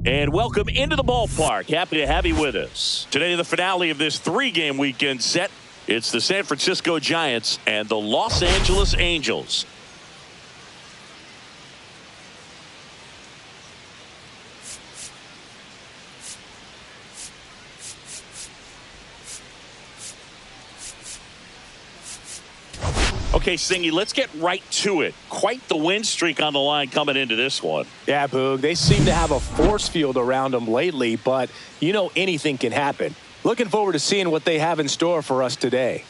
And welcome into the ballpark. Happy to have you with us. Today, the finale of this three-game weekend set. It's the San Francisco Giants and the Los Angeles Angels. Okay, Singy, let's get right to it. Quite the win streak on the line coming into this one. Yeah, Boog, they seem to have a force field around them lately, but you know anything can happen. Looking forward to seeing what they have in store for us today.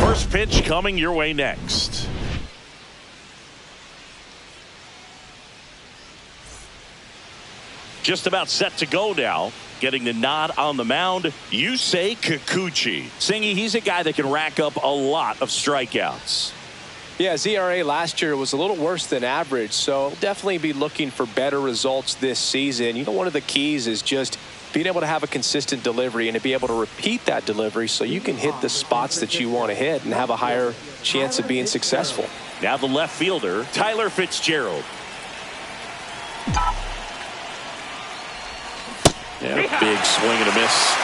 First pitch coming your way next. Just about set to go now. Getting the nod on the mound, Yusei Kikuchi. Singy, he's a guy that can rack up a lot of strikeouts. Yeah, his ERA last year was a little worse than average, so definitely be looking for better results this season. You know, one of the keys is just being able to have a consistent delivery and to be able to repeat that delivery so you can hit the spots that you want to hit and have a higher chance of being successful. Now the left fielder, Tyler Fitzgerald. Yeah, big swing and a miss.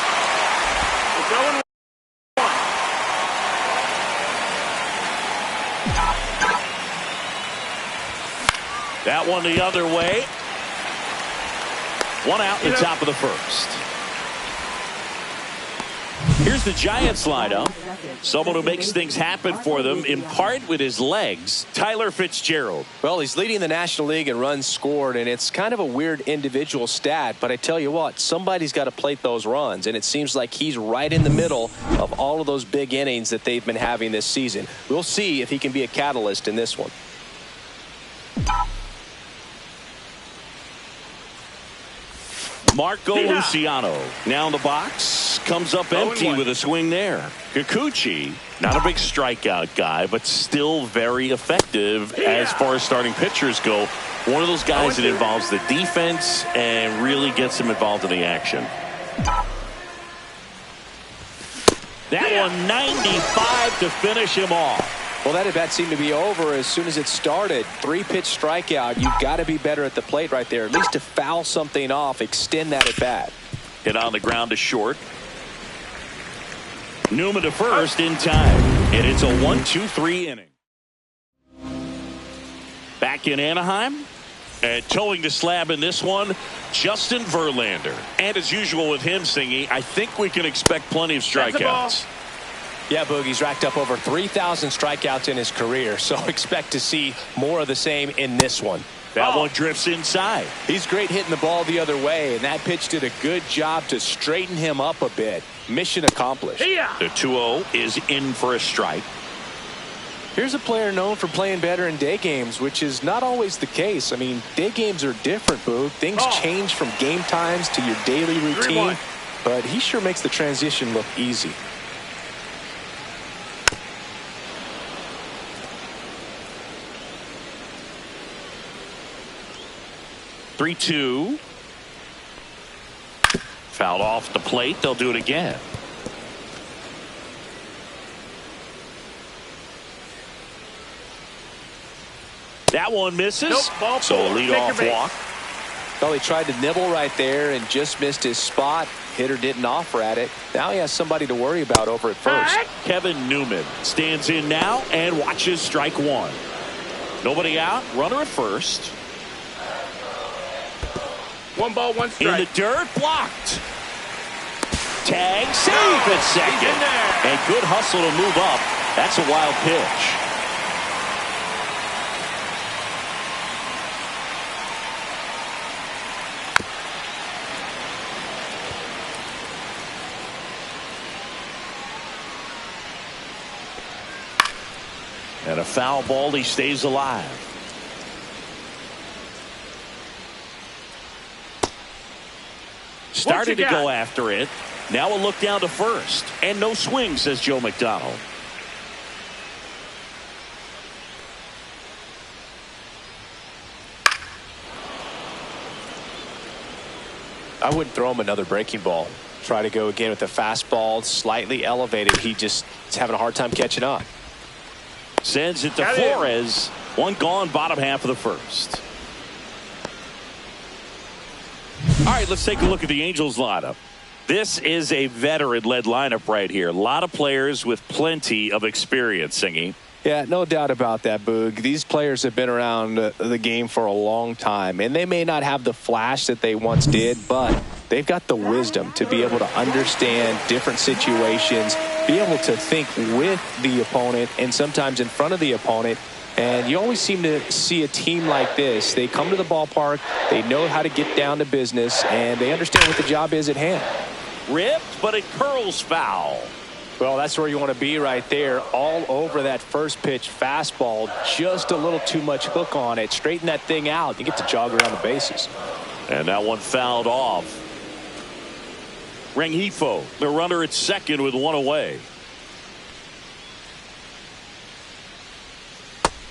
That one the other way. One out in the top of the first. Here's the Giants lineup. Someone who makes things happen for them, in part with his legs, Tyler Fitzgerald. Well, he's leading the National League in runs scored, and it's kind of a weird individual stat, but I tell you what, somebody's got to plate those runs, and it seems like he's right in the middle of all of those big innings that they've been having this season. We'll see if he can be a catalyst in this one. Marco Luciano now in the box, comes up empty with a swing there. Kikuchi, not a big strikeout guy, but still very effective as far as starting pitchers go. One of those guys that involves the defense and really gets him involved in the action. That one 95 to finish him off. Well, that at-bat seemed to be over as soon as it started. 3-pitch strikeout. You've got to be better at the plate right there. At least to foul something off, extend that at-bat. Hit on the ground to short. Newman to first in time. And it's a 1-2-3 inning. Back in Anaheim. And towing the slab in this one, Justin Verlander. And as usual with him, Singy, I think we can expect plenty of strikeouts. Yeah, Boogie's racked up over 3,000 strikeouts in his career, so expect to see more of the same in this one. That one drifts inside. He's great hitting the ball the other way, and that pitch did a good job to straighten him up a bit. Mission accomplished. The 2-0 is in for a strike. Here's a player known for playing better in day games, which is not always the case. I mean, day games are different, Boog. Things change from game times to your daily routine, but he sure makes the transition look easy. Three-two. Fouled off the plate. They'll do it again. That one misses. Nope, so a leadoff walk. Well, he tried to nibble right there and just missed his spot. Hitter didn't offer at it. Now he has somebody to worry about over at first. Kevin Newman stands in now and watches strike one. Nobody out. Runner at first. 1 ball, 1 strike. In the dirt, blocked. Tag, safe at second. And good hustle to move up. That's a wild pitch. And a foul ball, he stays alive. Started to go after it. Now a look down to first. And no swing, says Joe McDonald. I wouldn't throw him another breaking ball. Try to go again with the fastball, slightly elevated. He just is having a hard time catching up. Sends it to Flores. One gone, bottom half of the first. All right, let's take a look at the Angels lineup. This is a veteran-led lineup right here. A lot of players with plenty of experience, Singy. Yeah, no doubt about that, Boog. These players have been around the game for a long time, and they may not have the flash that they once did, but they've got the wisdom to be able to understand different situations, be able to think with the opponent and sometimes in front of the opponent. And you always seem to see a team like this. They come to the ballpark, they know how to get down to business, and they understand what the job is at hand. Ripped, but it curls foul. Well, that's where you want to be right there. All over that first pitch fastball. Just a little too much hook on it. Straighten that thing out. You get to jog around the bases. And that one fouled off. Rengifo, the runner at second with one away.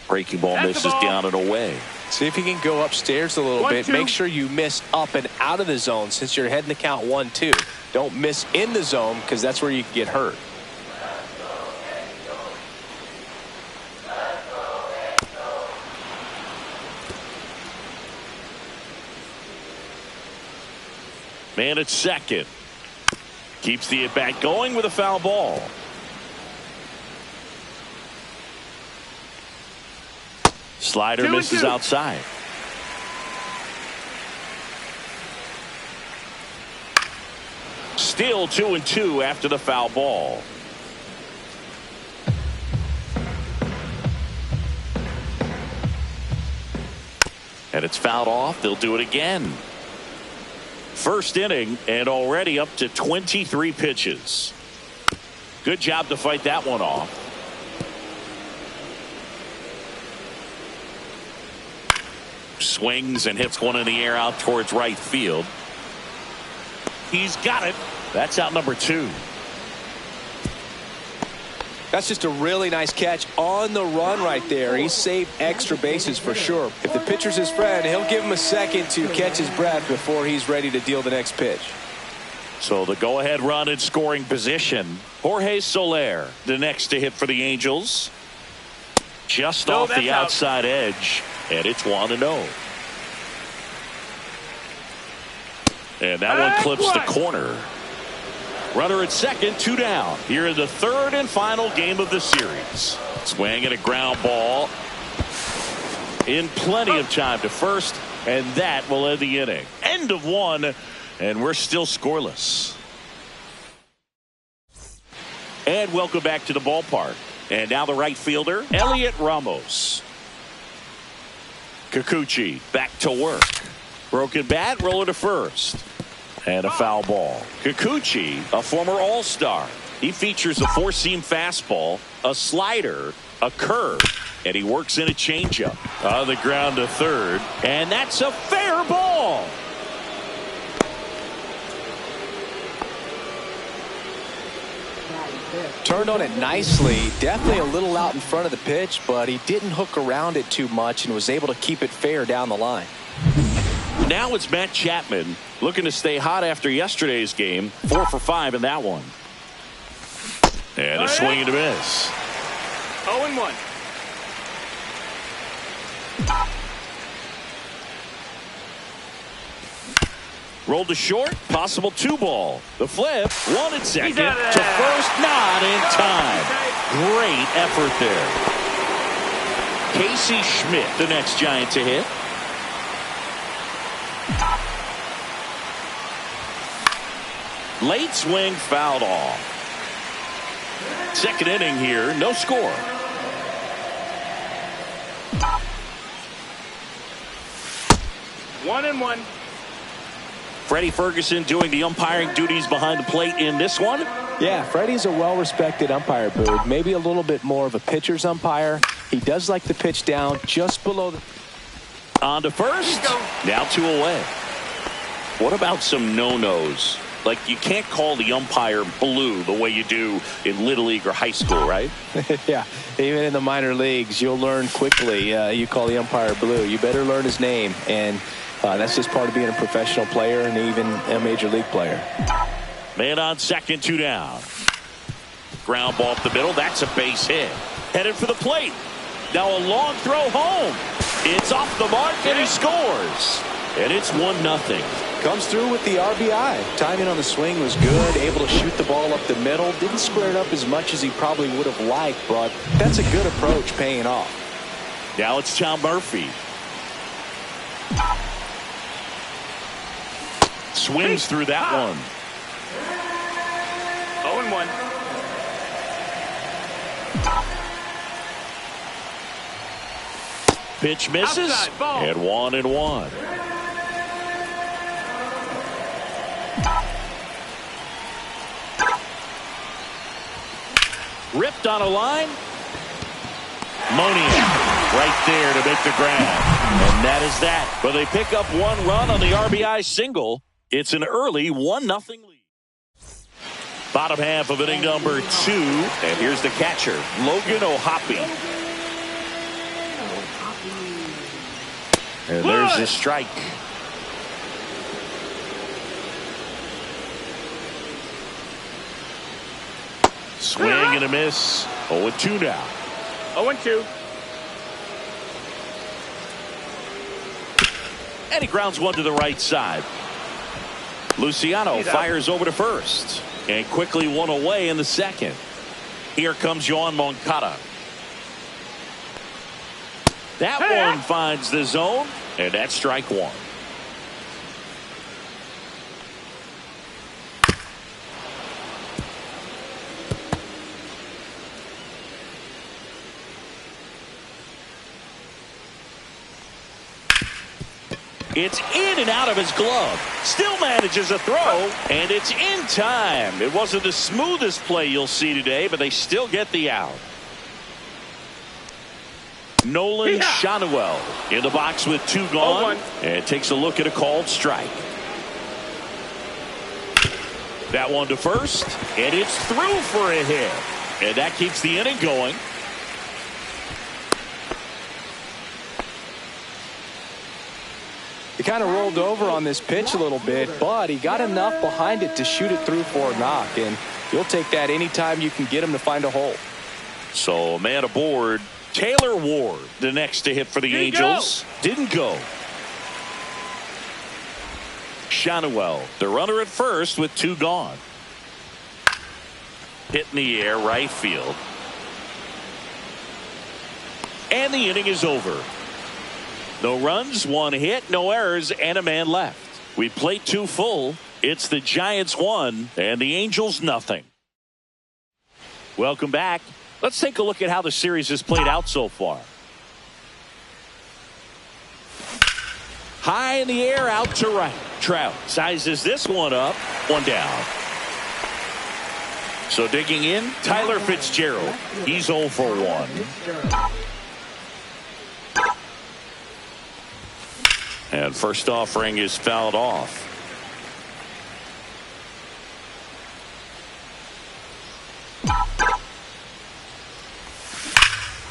Breaking ball misses down and away. See if you can go upstairs a little bit. Make sure you miss up and out of the zone since you're heading the count 1-2. Don't miss in the zone because that's where you can get hurt. Man at second. Keeps the at-bat going with a foul ball. Slider misses outside. Still 2-2 after the foul ball. And it's fouled off. They'll do it again. First inning and already up to 23 pitches. Good job to fight that one off. Swings and hits one in the air out towards right field. He's got it. That's out number 2. That's just a really nice catch on the run right there. He saved extra bases for sure. If the pitcher's his friend, he'll give him a second to catch his breath before he's ready to deal the next pitch. So the go-ahead run in scoring position. Jorge Soler, the next to hit for the Angels. Just off the outside edge. And it's 1-0. And that one clips the corner. Runner at second, 2 down. Here in the third and final game of the series. Swing and a ground ball. In plenty of time to first, and that will end the inning. End of 1, and we're still scoreless. And welcome back to the ballpark. And now the right fielder, Elliot Ramos. Kikuchi back to work. Broken bat, roller to first. And a foul ball. Kikuchi, a former All-Star. He features a 4-seam fastball, a slider, a curve, and he works in a changeup. On the ground to third, and that's a fair ball. Turned on it nicely. Definitely a little out in front of the pitch, but he didn't hook around it too much and was able to keep it fair down the line. Now it's Matt Chapman looking to stay hot after yesterday's game. 4 for 5 in that one. And a swing and a miss. 0-1. Rolled to short, possible 2-ball. The flip, 1 at second to first, not in time. Great effort there. Casey Schmidt, the next Giant to hit. Late swing, fouled off. Second inning here, no score. One and one. Freddie Ferguson doing the umpiring duties behind the plate in this one. Yeah, Freddie's a well-respected umpire, Boog. Maybe a little bit more of a pitcher's umpire. He does like to pitch down just below the... On to first. Now 2 away. What about some no-nos? Like, you can't call the umpire blue the way you do in Little League or high school, right? Yeah, even in the minor leagues, you'll learn quickly. You call the umpire blue. You better learn his name. And That's just part of being a professional player and even a major league player. Man on second, 2 down. Ground ball up the middle. That's a base hit. Headed for the plate. Now a long throw home. It's off the mark and he scores. And it's 1-0. Comes through with the RBI. Timing on the swing was good. Able to shoot the ball up the middle. Didn't square it up as much as he probably would have liked, but that's a good approach paying off. Now it's Tom Murphy. Swings through that one. 0-1. Pitch misses. And 1-1. Ripped on a line. Moniak right there to make the grab. And that is that. But they pick up 1 run on the RBI single. It's an early 1-0 lead. Bottom half of inning number 2. And here's the catcher, Logan O'Hoppe. And there's the strike. Swing and a miss. 0-2 now. 0-2. And he grounds one to the right side. Luciano fires over to first. And quickly one away in the second. Here comes Yoan Moncada. That one finds the zone. And that's strike 1. It's in and out of his glove. Still manages a throw, and it's in time. It wasn't the smoothest play you'll see today, but they still get the out. Nolan Schanuel in the box with 2 gone, and takes a look at a called strike. That one to first, and it's through for a hit. And that keeps the inning going. He kind of rolled over on this pitch a little bit, but he got enough behind it to shoot it through for a knock, and you'll take that anytime you can get him to find a hole. So, man aboard, Taylor Ward, the next to hit for the Angels. Didn't go. Schanuel, the runner at first with 2 gone. Hit in the air, right field. And the inning is over. No runs, 1 hit, no errors, and a man left. We played 2 full. It's the Giants 1 and the Angels nothing. Welcome back. Let's take a look at how the series has played out so far. High in the air, out to right. Trout sizes this one up. 1 down. So digging in, Tyler Fitzgerald. He's 0 for 1. And first offering is fouled off.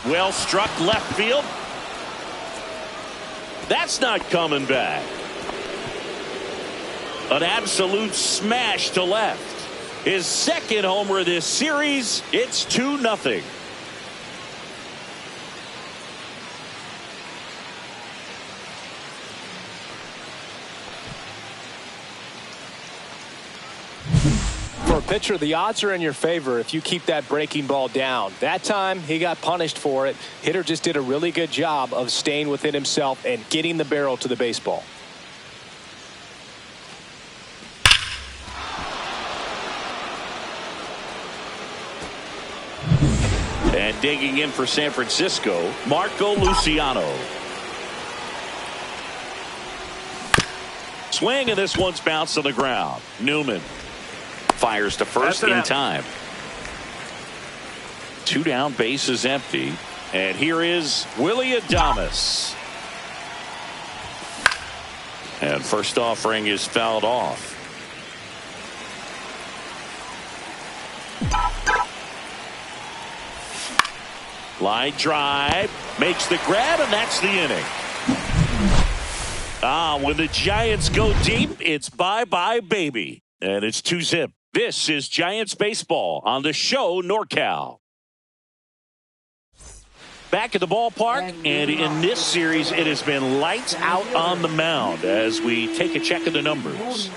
Well struck left field. That's not coming back. An absolute smash to left. His second homer this series. It's 2-0. For a pitcher, the odds are in your favor if you keep that breaking ball down. That time, he got punished for it. Hitter just did a really good job of staying within himself and getting the barrel to the baseball. And digging in for San Francisco, Marco Luciano. Swing, and this one's bounced on the ground. Newman fires to first in time. 2 down, base is empty. And here is Willy Adames. And first offering is fouled off. Line drive, makes the grab, and that's the inning. When the Giants go deep, it's bye-bye, baby. And it's 2-zip. This is Giants baseball on the show NorCal. Back at the ballpark, and in this series, it has been lights out on the mound as we take a check of the numbers.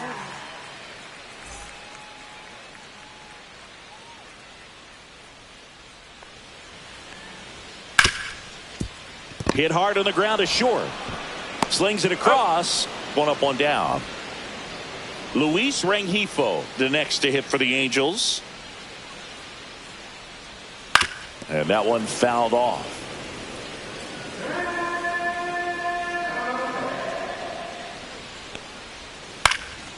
Hit hard on the ground to short. Slings it across. One up, one down. Luis Rengifo, the next to hit for the Angels. And that one fouled off.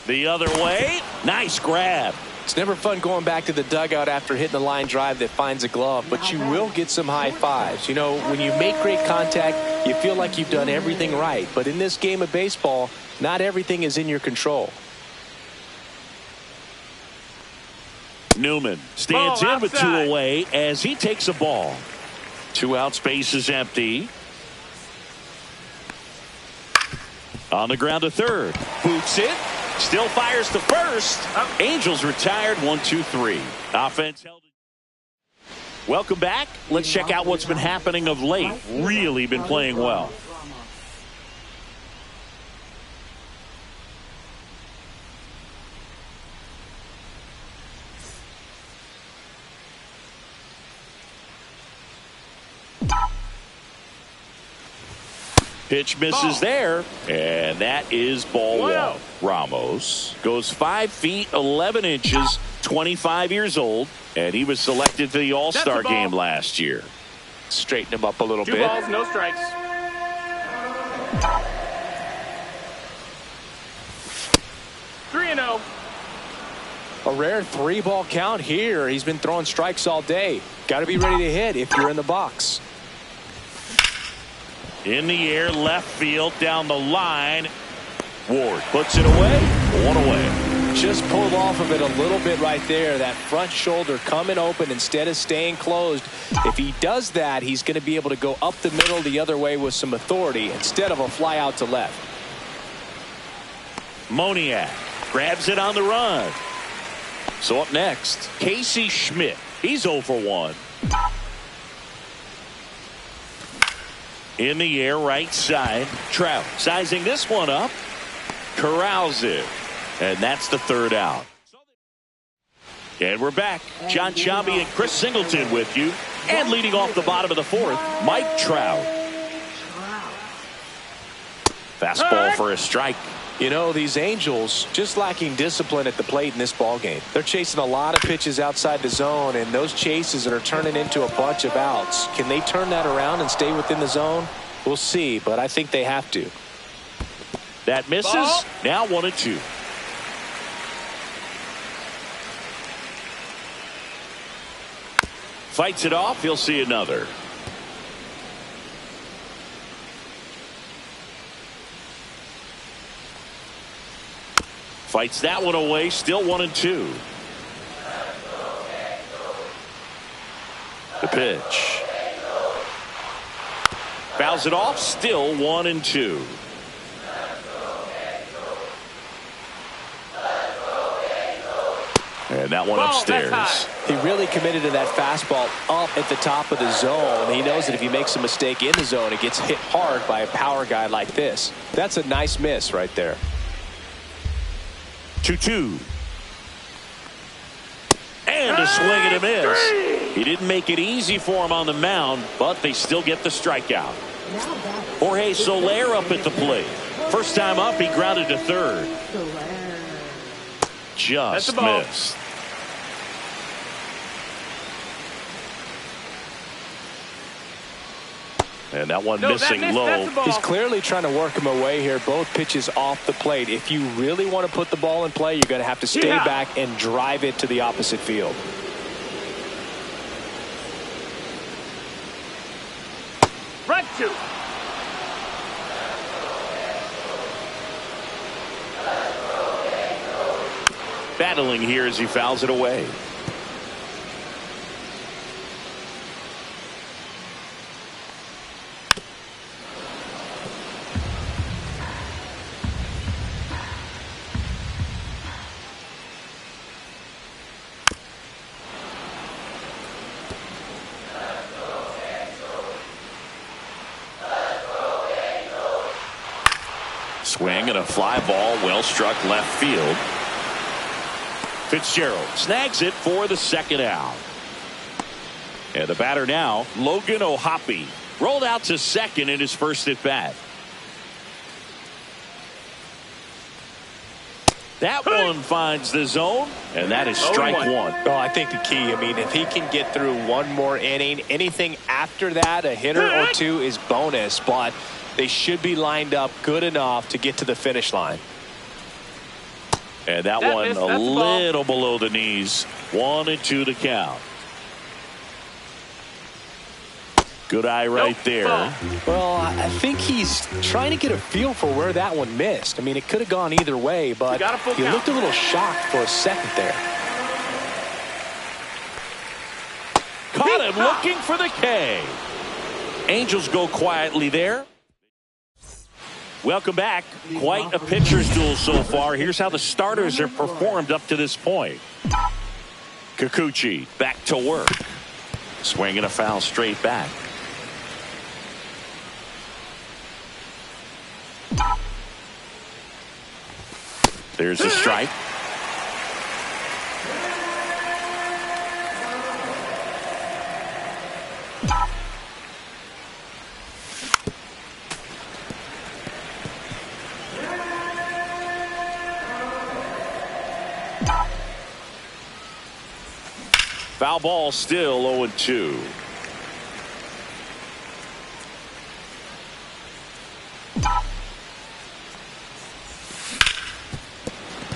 The other way. Nice grab. It's never fun going back to the dugout after hitting a line drive that finds a glove, but you will get some high fives. You know, when you make great contact, you feel like you've done everything right. But in this game of baseball, not everything is in your control. Newman stands in with two away as he takes a ball. 2 out, space is empty. On the ground to third. Boots it. Still fires to first. Angels retired 1-2-3. Offense held. Welcome back. Let's check out what's been happening of late. Really been playing well. Pitch misses there, and that is ball one. Ramos goes 5 feet 11 inches, 25 years old, and he was selected to the All-Star game last year. Straighten him up a little bit. 2 balls, no strikes. Three and 0. A rare 3-ball count here. He's been throwing strikes all day. Got to be ready to hit if you're in the box. In the air, left field, down the line. Ward puts it away. 1 away. Just pulled off of it a little bit right there. That front shoulder coming open instead of staying closed. If he does that, he's going to be able to go up the middle the other way with some authority instead of a fly out to left. Moniak grabs it on the run. So up next, Casey Schmidt. He's 0 for 1. In the air, right side. Trout sizing this one up. Corrals it. And that's the 3rd out. And we're back. John Chambi and Chris Singleton with you. And leading off the bottom of the 4th, Mike Trout. Fastball for a strike. You know, these Angels just lacking discipline at the plate in this ballgame. They're chasing a lot of pitches outside the zone, and those chases are turning into a bunch of outs. Can they turn that around and stay within the zone? We'll see, but I think they have to. That misses. Ball. Now 1-2. Fights it off. He'll see another. Fights that one away. Still 1-2. The pitch. Fouls it off. Still 1-2. And that one upstairs. He really committed to that fastball up at the top of the zone. He knows that if he makes a mistake in the zone, it gets hit hard by a power guy like this. That's a nice miss right there. 2-2. And a swing and a miss. He didn't make it easy for him on the mound, but they still get the strikeout. Jorge Soler up at the plate. First time up, he grounded to third. Just missed. And that one missing low. He's clearly trying to work him away here. Both pitches off the plate. If you really want to put the ball in play, you're going to have to stay back and drive it to the opposite field. Front 2. Battling here as he fouls it away. Swing and a fly ball well struck left field. Fitzgerald snags it for the second out. And the batter now, Logan O'Hoppe, rolled out to second in his first at bat. That one finds the zone, and that is strike one. Oh, I think the key, I mean, if he can get through one more inning, anything after that, a hitter or two is bonus, but they should be lined up good enough to get to the finish line. And that one a little below the knees. 1-2 to count. Good eye right there. Well, I think he's trying to get a feel for where that one missed. I mean, it could have gone either way, but he looked a little shocked for a second there. Caught him looking for the K. Angels go quietly there. Welcome back. Quite a pitcher's duel so far. Here's how the starters have performed up to this point. Kikuchi back to work. Swinging a foul straight back. There's a strike. Foul ball, still 0-2.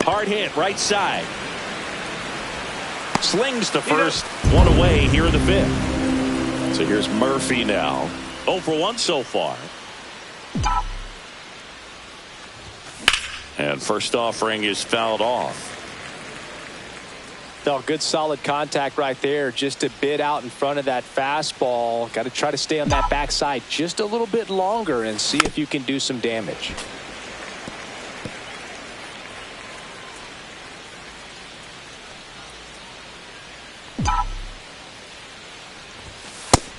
Hard hit right side. Slings to first. One away here in the fifth. So here's Murphy now. 0 for 1 so far. And first offering is fouled off. No, good solid contact right there. Just a bit out in front of that fastball. Got to try to stay on that backside just a little bit longer and see if you can do some damage.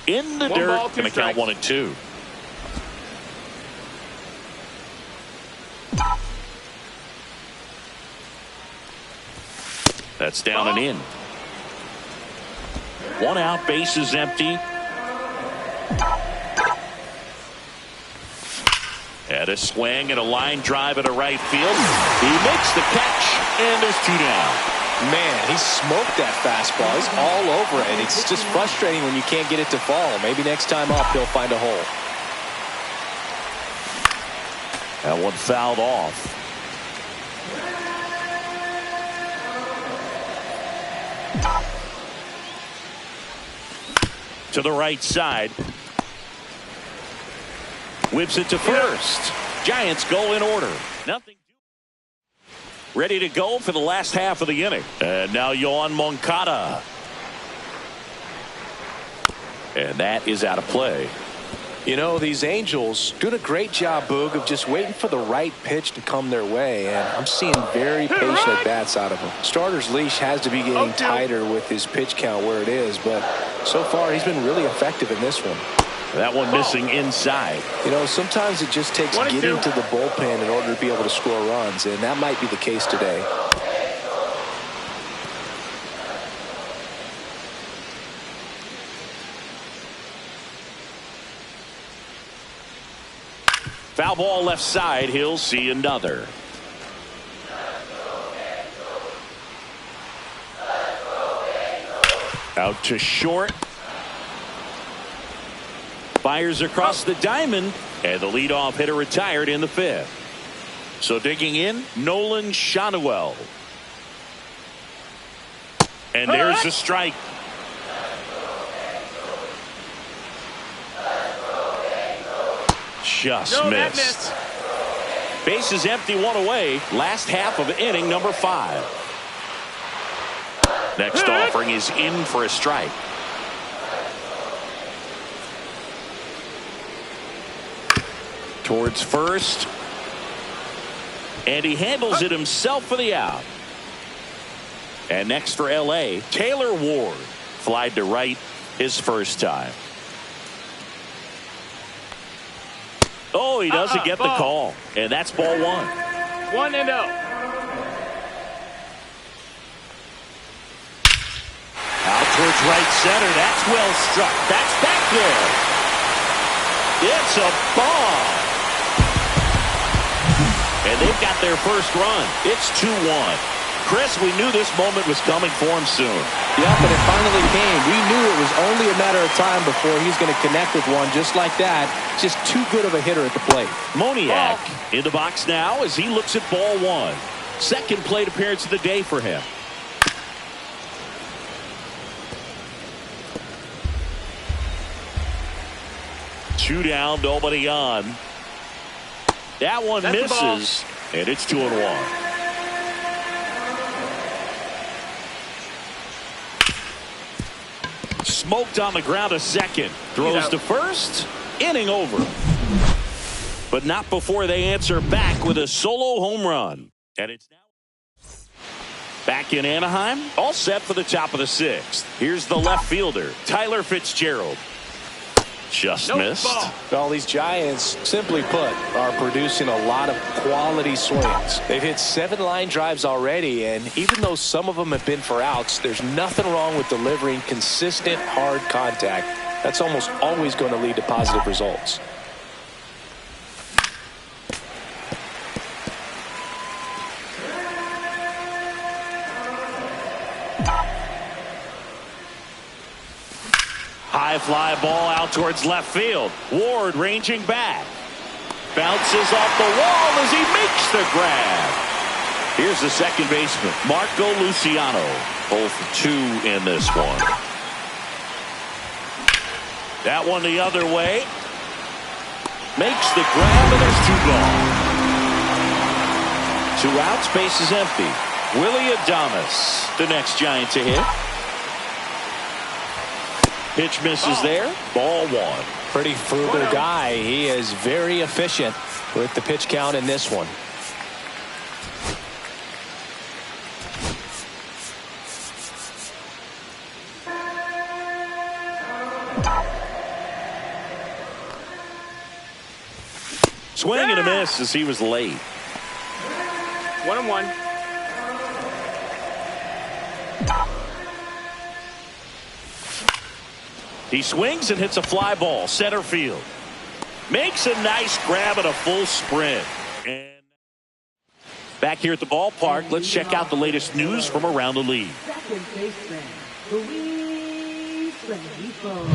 In the dirt, going to count 1-2. That's down and in. One out, base is empty. Had a swing and a line drive at a right field. He makes the catch, and there's 2 down. Man, he smoked that fastball. He's all over it. It's just frustrating when you can't get it to fall. Maybe next time up he'll find a hole. That one fouled off. To the right side. Whips it to first. Giants go in order. Nothing. Ready to go for the last half of the inning. And now Yoan Moncada. And that is out of play. You know, these Angels doing a great job, Boog, of just waiting for the right pitch to come their way. And I'm seeing very patient at bats out of him. Starter's leash has to be getting tighter with his pitch count where it is. But so far, he's been really effective in this one. That one missing inside. You know, sometimes it just takes getting to the bullpen in order to be able to score runs, and that might be the case today. Foul ball left side. He'll see another. Out to short. Fires across the diamond, and the leadoff hitter retired in the fifth. So digging in, Nolan Schanuel. And there's a strike. Just missed. Base is empty, 1 away. Last half of inning number 5. Next offering is in for a strike. Towards first. And he handles it himself for the out. And next for LA, Taylor Ward. Flied to right his first time. Oh, he doesn't get the call. And that's ball 1. 1-0. Out towards right center. That's well struck. That's back there. It's a bomb. And they've got their first run. It's 2-1. Chris, we knew this moment was coming for him soon. Yeah, but it finally came. We knew it was only a matter of time before he's going to connect with one just like that. Just too good of a hitter at the plate. Moniak in the box now as he looks at ball 1. Second plate appearance of the day for him. Two down, nobody on. That one misses, and it's 2-1. Smoked on the ground a second. Throws to first. Inning over. But not before they answer back with a solo home run. And it's now back in Anaheim. All set for the top of the 6th. Here's the left fielder, Tyler Fitzgerald. Just missed. Well, these Giants, simply put, are producing a lot of quality swings. They've hit 7 line drives already, and even though some of them have been for outs, there's nothing wrong with delivering consistent, hard contact. That's almost always going to lead to positive results. High fly ball out towards left field. Ward ranging back. Bounces off the wall as he makes the grab. Here's the second baseman, Marco Luciano. Both 2 in this one. That one the other way. Makes the grab, and there's 2 gone. 2 outs, base is empty. Willy Adames, the next Giant to hit. Pitch misses there. Ball 1. Pretty frugal guy. He is very efficient with the pitch count in this one. Swing and a miss as he was late. 1-1. He swings and hits a fly ball center field. Makes a nice grab and a full sprint. And back here at the ballpark, let's check out the latest news from around the league. Second baseman, Luis Rengifo.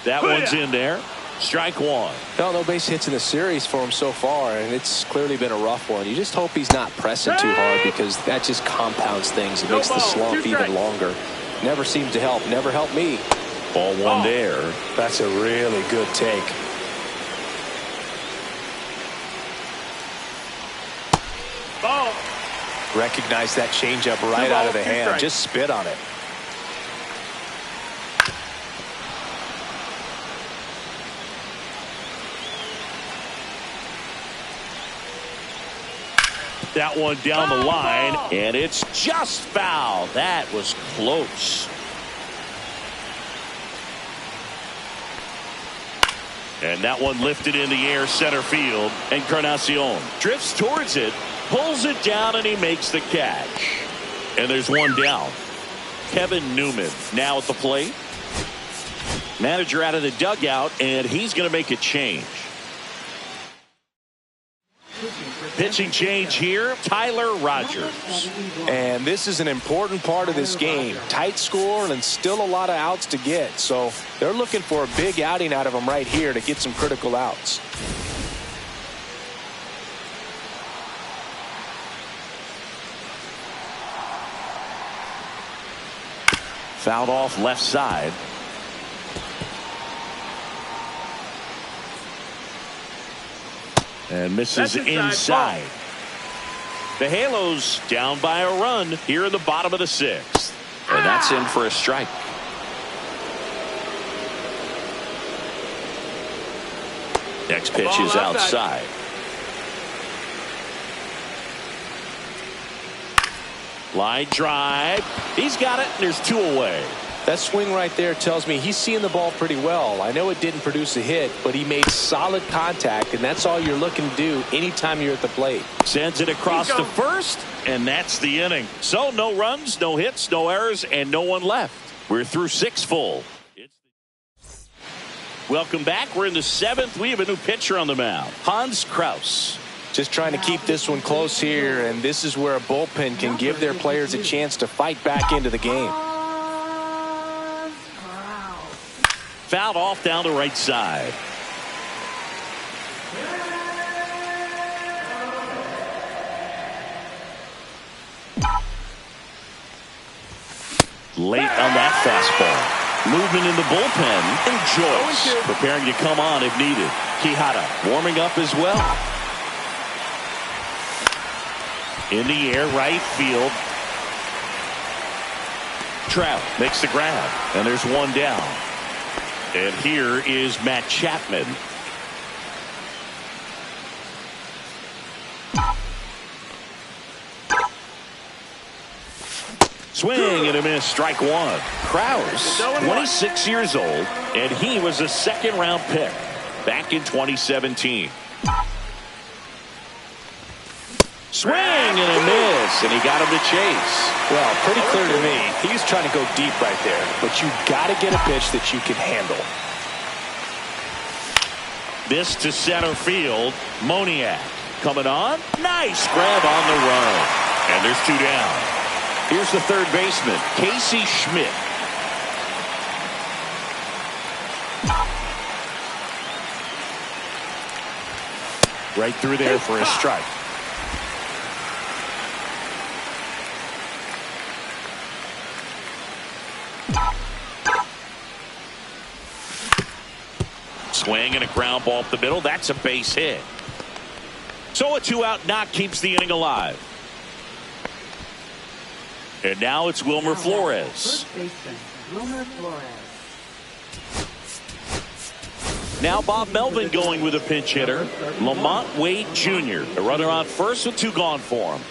That one's in there. Strike 1. No base hits in the series for him so far, and it's clearly been a rough one. You just hope he's not pressing too hard, because that just compounds things. It makes the slump even longer. Never seems to help. Never helped me. Ball 1 there. That's a really good take. Ball. Recognize that changeup right out of the hand. Just spit on it. That one down the line, and it's just foul. That was close. And that one lifted in the air center field. Encarnacion drifts towards it, pulls it down, and he makes the catch. And there's one down. Kevin Newman now at the plate. Manager out of the dugout, and he's going to make a change. Pitching change here, Tyler Rogers. And this is an important part of this game. Tight score and still a lot of outs to get. So they're looking for a big outing out of him right here to get some critical outs. Fouled off left side. And misses inside. The Halos down by a run here in the bottom of the 6th. And that's in for a strike. Next pitch is outside. Line drive. He's got it, and there's 2 away. That swing right there tells me he's seeing the ball pretty well. I know it didn't produce a hit, but he made solid contact, and that's all you're looking to do anytime you're at the plate. Sends it across to first, and that's the inning. So no runs, no hits, no errors, and no one left. We're through 6 full. Welcome back. We're in the 7th. We have a new pitcher on the mound, Hans Kraus. Just trying to keep this one close here, and this is where a bullpen can give their players a chance to fight back into the game. Fouled off down the right side. Late on that fastball. Movement in the bullpen. And Joyce preparing to come on if needed. Quijada warming up as well. In the air, right field. Trout makes the grab. And there's one down. And here is Matt Chapman. Swing and a miss, strike one. Kraus, 26 years old, and he was a second-round pick back in 2017. Swing and a miss, and he got him to chase. Well, pretty clear to me. He's trying to go deep right there, but you got to get a pitch that you can handle. This to center field. Moniak coming on. Nice grab on the run. And there's 2 down. Here's the third baseman, Casey Schmidt. Right through there for a strike. Swing and a ground ball up the middle. That's a base hit. So a 2-out knock keeps the inning alive. And now it's Wilmer Flores. Now Bob Melvin going with a pinch hitter. Lamont Wade Jr. A runner on first with 2 gone for him.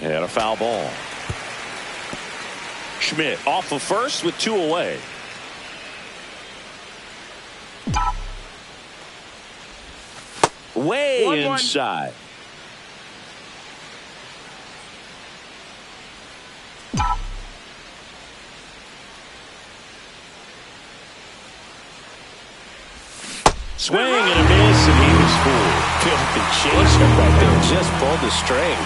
And a foul ball. Schmidt off of first with 2 away. Way inside. Swing and a miss, and he was fooled. Filthy changeup right there. Just pulled the string.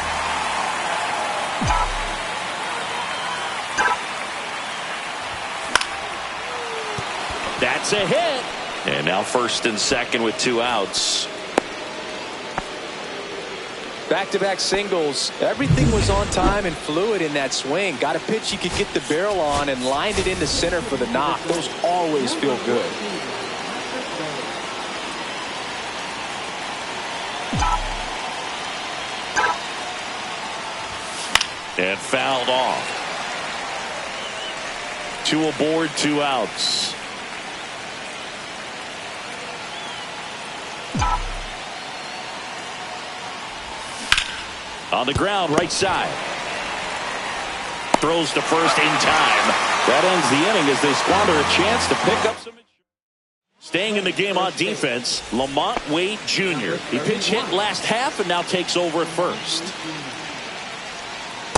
That's a hit. And now first and second with 2 outs. Back-to-back singles. Everything was on time and fluid in that swing. Got a pitch you could get the barrel on and lined it into center for the knock. Those always feel good. And fouled off. 2 aboard, 2 outs. On the ground, right side. Throws to first in time. That ends the inning as they squander a chance to pick up some. Staying in the game on defense, Lamont Wade Jr. He pinch hit last half and now takes over at first.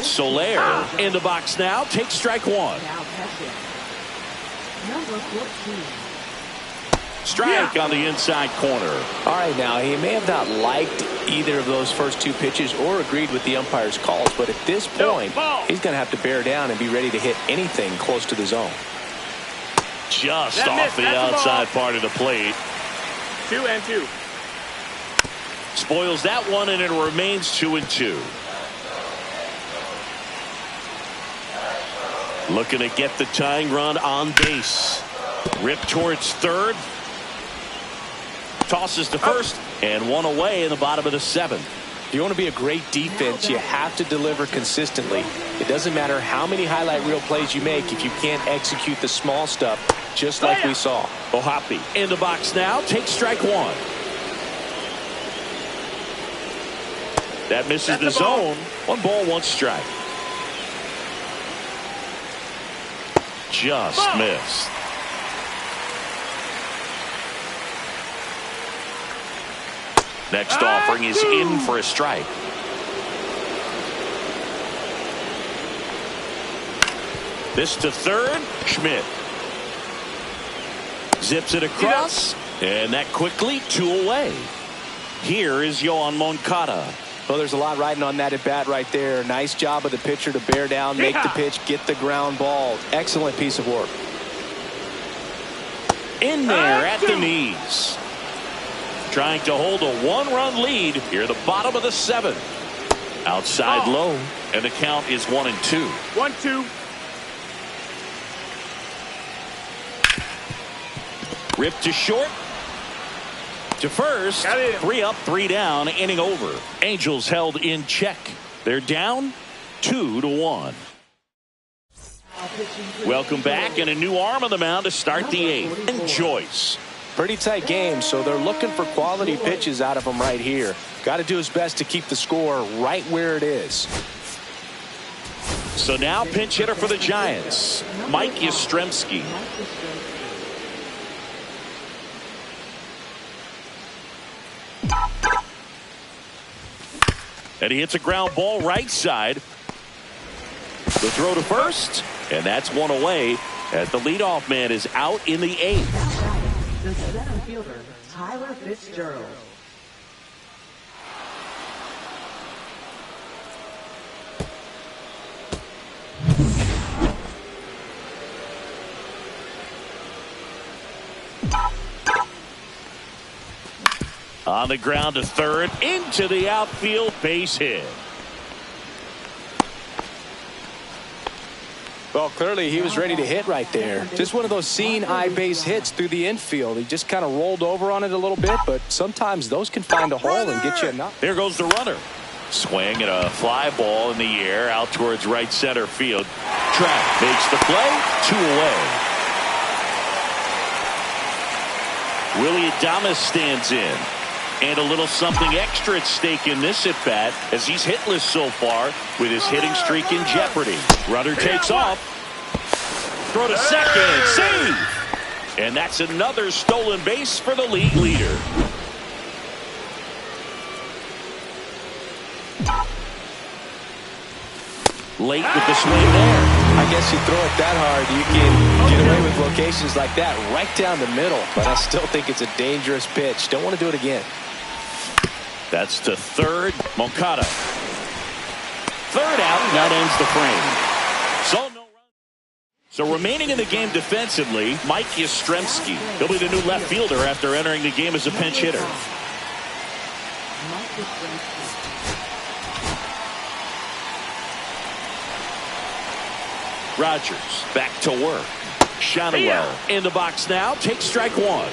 Soler in the box now, takes strike 1. Number 14. Strike on the inside corner. All right, now he may have not liked either of those first 2 pitches or agreed with the umpire's calls, but at this point, he's going to have to bear down and be ready to hit anything close to the zone. Just off the outside part of the plate. 2-2. Spoils that one, and it remains 2-2. Looking to get the tying run on base. Rip towards third. Tosses to first, and 1 away in the bottom of the 7th. If you want to be a great defense, you have to deliver consistently. It doesn't matter how many highlight reel plays you make if you can't execute the small stuff, just like we saw. Ohapi in the box now, takes strike 1. That misses That's the the ball. zone. 1 ball, 1 strike. Just Ball. missed. Next offering is in for a strike. This to third. Schmidt zips it across, and that quickly 2 away. Here is Yoan Moncada. Well, there's a lot riding on that at bat right there. Nice job of the pitcher to bear down, make the pitch, get the ground ball. Excellent piece of work. In there at the knees. Trying to hold a 1-run lead here, the bottom of the 7th. Outside low, and the count is 1-2. 1-2. Ripped to short. To first. 3 up, 3 down, inning over. Angels held in check. They're down 2-1. Welcome back, and a new arm on the mound to start the 8th. And Joyce. Pretty tight game, so they're looking for quality pitches out of him right here. Got to do his best to keep the score right where it is. So now pinch hitter for the Giants, Mike Yastrzemski. And he hits a ground ball right side. The throw to first, and that's 1 away as the leadoff man is out in the 8th. The center fielder, Tyler Fitzgerald. On the ground to third, into the outfield, base hit. Well, clearly he was ready to hit right there. Just one of those seeing eye base hits through the infield. He just kind of rolled over on it a little bit, but sometimes those can find a hole and get you a knock. There goes the runner. Swing and a fly ball in the air out towards right center field. Trapp makes the play, 2 away. Willie Adames stands in. And a little something extra at stake in this at bat as he's hitless so far with his hitting streak in jeopardy. Runner takes off. Throw to second. Save. And that's another stolen base for the league leader. Late with the swing there. I guess you throw it that hard, you can get away with locations like that right down the middle. But I still think it's a dangerous pitch. Don't want to do it again. That's to third. Moncada. Third out, and that ends the frame. So remaining in the game defensively, Mike Yastrzemski. He'll be the new left fielder after entering the game as a pinch hitter. Rogers back to work. Shadowell in the box now. Takes strike 1.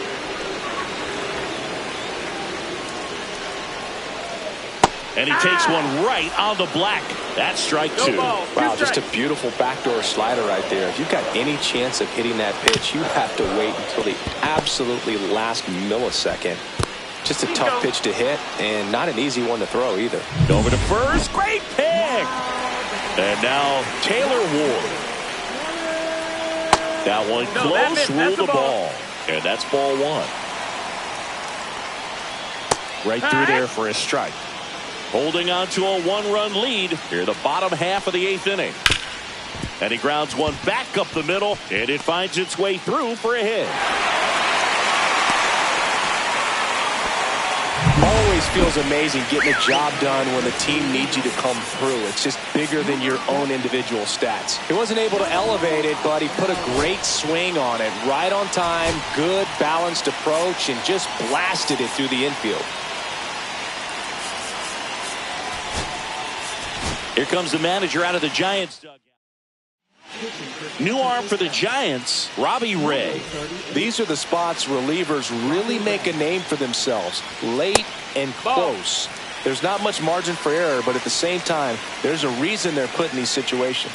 And he takes one right on the black. That's strike 2. Wow, just a beautiful backdoor slider right there. If you've got any chance of hitting that pitch, you have to wait until the absolutely last millisecond. Just a tough pitch to hit, and not an easy one to throw either. Over to first. Great pick. And now Taylor Ward. That one close. Ruled the ball. And that's ball 1. Right through there for a strike. Holding on to a 1-run lead here, the bottom half of the 8th inning. And he grounds one back up the middle, and it finds its way through for a hit. Always feels amazing getting a job done when the team needs you to come through. It's just bigger than your own individual stats. He wasn't able to elevate it, but he put a great swing on it. Right on time, good balanced approach, and just blasted it through the infield. Here comes the manager out of the Giants dugout. New arm for the Giants, Robbie Ray. These are the spots relievers really make a name for themselves. Late and close. There's not much margin for error, but at the same time, there's a reason they're put in these situations.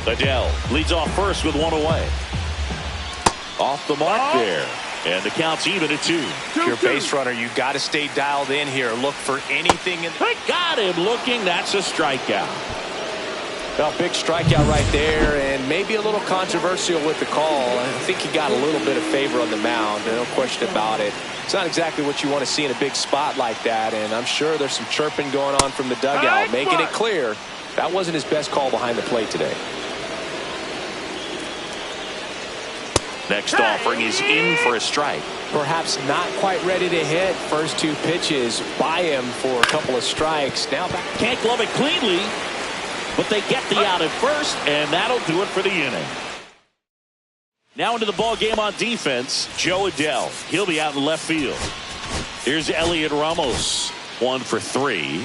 Adele leads off first with one away. Off the mark there. And the count's even at 2. If you're a base runner, you got to stay dialed in here. Look for anything. Got him looking. That's a strikeout. Well, big strikeout right there, and maybe a little controversial with the call. I think he got a little bit of favor on the mound. No question about it. It's not exactly what you want to see in a big spot like that, and I'm sure there's some chirping going on from the dugout, making it clear that wasn't his best call behind the plate today. Next offering is in for a strike. Perhaps not quite ready to hit. First 2 pitches by him for a couple of strikes. Now back. Can't glove it cleanly, but they get the out at first, and that'll do it for the inning. Now into the ball game on defense, Joe Adele. He'll be out in left field. Here's Elliot Ramos, 1 for 3.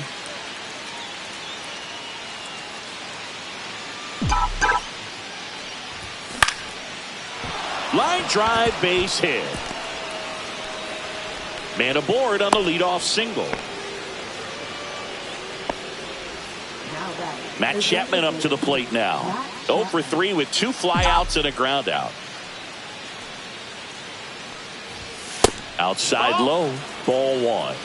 Line drive, base hit. Man aboard on the leadoff single. Matt Chapman up to the plate now. 0 for 3 with 2 flyouts and a ground out. Outside low, ball 1.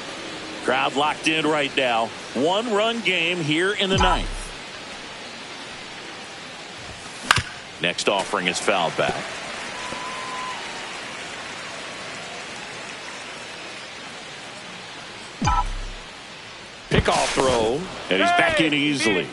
Crowd locked in right now. 1-run game here in the 9th. Next offering is fouled back. Pickoff throw, and he's back in easily.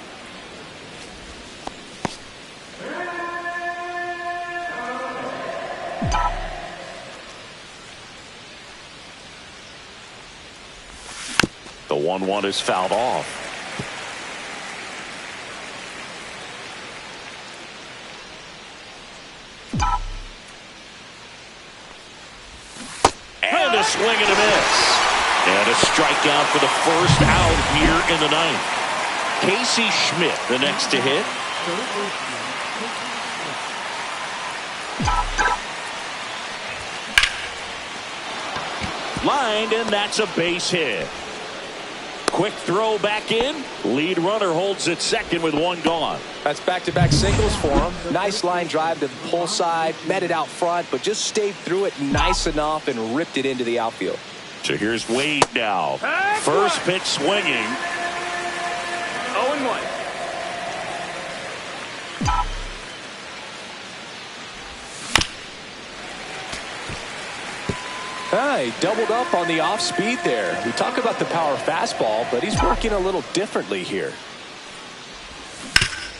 The 1-1 is fouled off. And a swing and a miss. And a strikeout for the first out here in the 9th. Casey Schmidt, the next to hit. Lined, and that's a base hit. Quick throw back in. Lead runner holds at second with 1 gone. That's back-to-back singles for him. Nice line drive to the pull side. Met it out front, but just stayed through it nice enough and ripped it into the outfield. So here's Wade now. First pitch swinging. 0-1. He doubled up on the off speed there. We talk about the power fastball, but he's working a little differently here.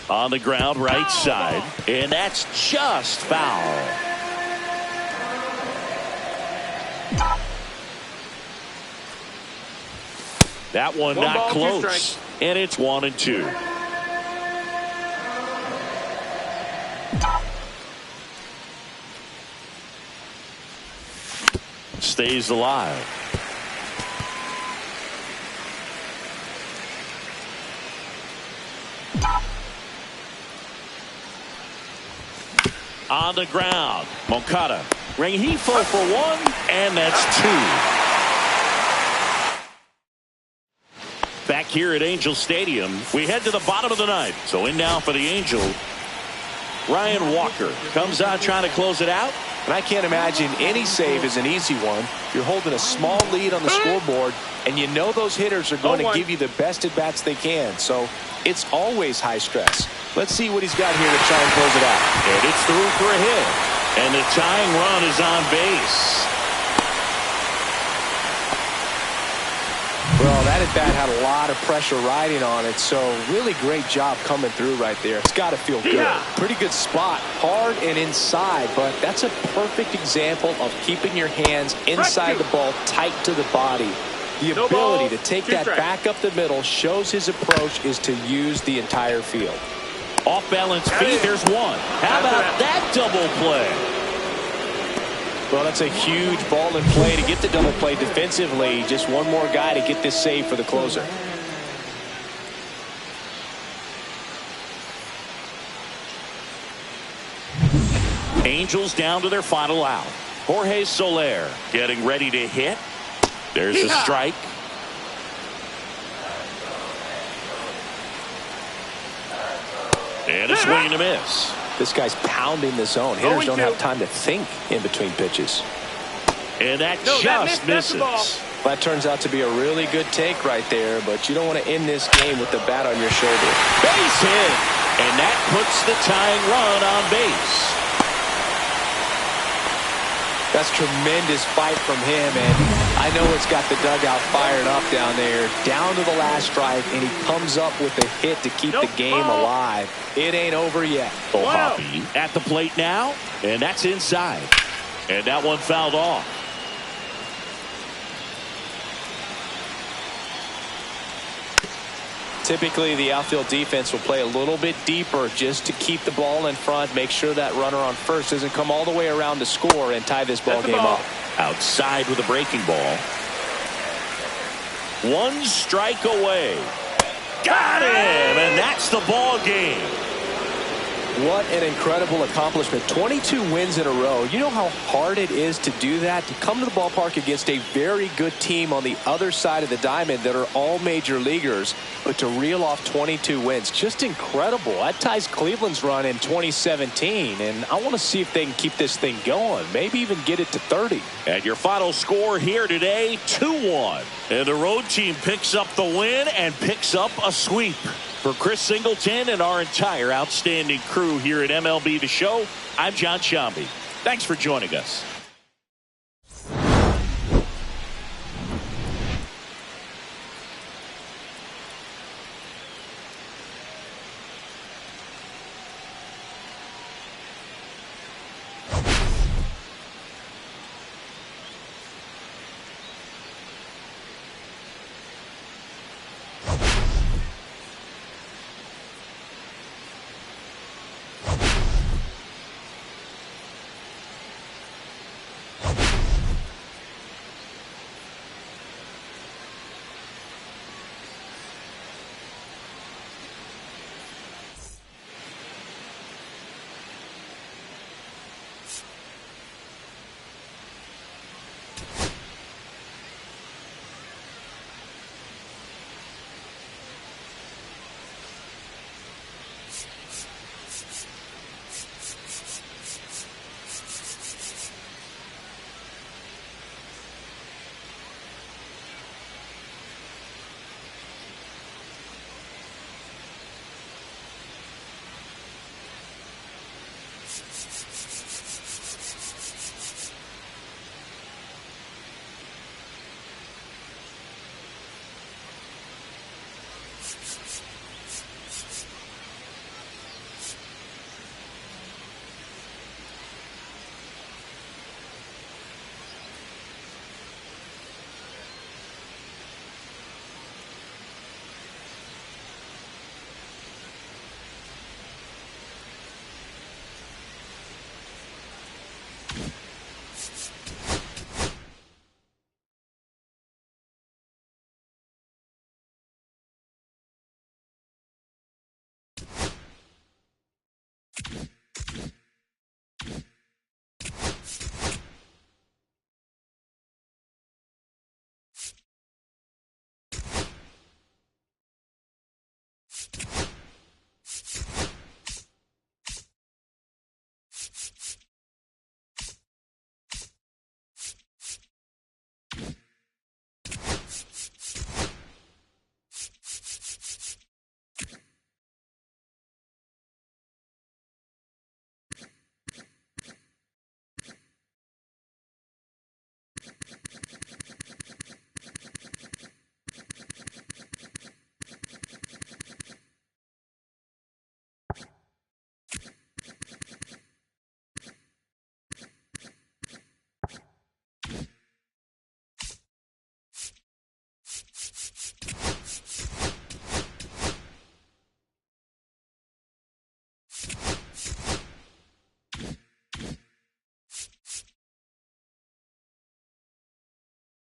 On the ground, right side, and that's just foul. That one not close, and it's 1-2. Stays alive. On the ground, Moncada. Rengifo for 1, and that's 2. Back here at Angel Stadium, we head to the bottom of the 9th. So in now for the Angels, Ryan Walker comes out trying to close it out. And I can't imagine any save is an easy one. You're holding a small lead on the scoreboard, and you know those hitters are going to give you the best at-bats they can. So it's always high stress. Let's see what he's got here to try and close it out. And it's through for a hit. And the tying run is on base. Well, that at-bat had a lot of pressure riding on it, so really great job coming through right there. It's got to feel good. Yeah. Pretty good spot, hard and inside, but that's a perfect example of keeping your hands inside the ball, tight to the body. The ability to take that back up the middle shows his approach is to use the entire field. Off balance feet, there's 1. How about that double play? Well, that's a huge ball in play to get the double play defensively. Just one more guy to get this save for the closer. Angels down to their final out. Jorge Soler getting ready to hit. There's a strike. And a swing and a miss. This guy's pounding the zone. Hitters don't have time to think in between pitches. And that No, just that's the ball. misses. That turns out to be a really good take right there, but you don't want to end this game with the bat on your shoulder. Base hit. And that puts the tying run on base. That's tremendous fight from him, and I know it's got the dugout fired up down there, down to the last strike, and he comes up with a hit to keep the game alive. It ain't over yet. Hoppy at the plate now, and that's inside. And that one fouled off. Typically, the outfield defense will play a little bit deeper just to keep the ball in front, make sure that runner on first doesn't come all the way around to score and tie this ball game up. Outside with a breaking ball. One strike away. Got him, and that's the ball game. What an incredible accomplishment. 22 wins in a row. You know how hard it is to do that? To come to the ballpark against a very good team on the other side of the diamond that are all major leaguers, but to reel off 22 wins. Just incredible. That ties Cleveland's run in 2017, and I want to see if they can keep this thing going. Maybe even get it to 30. And your final score here today, 2-1. And the road team picks up the win and picks up a sweep. For Chris Singleton and our entire outstanding crew here at MLB The Show, I'm John Sciambi. Thanks for joining us.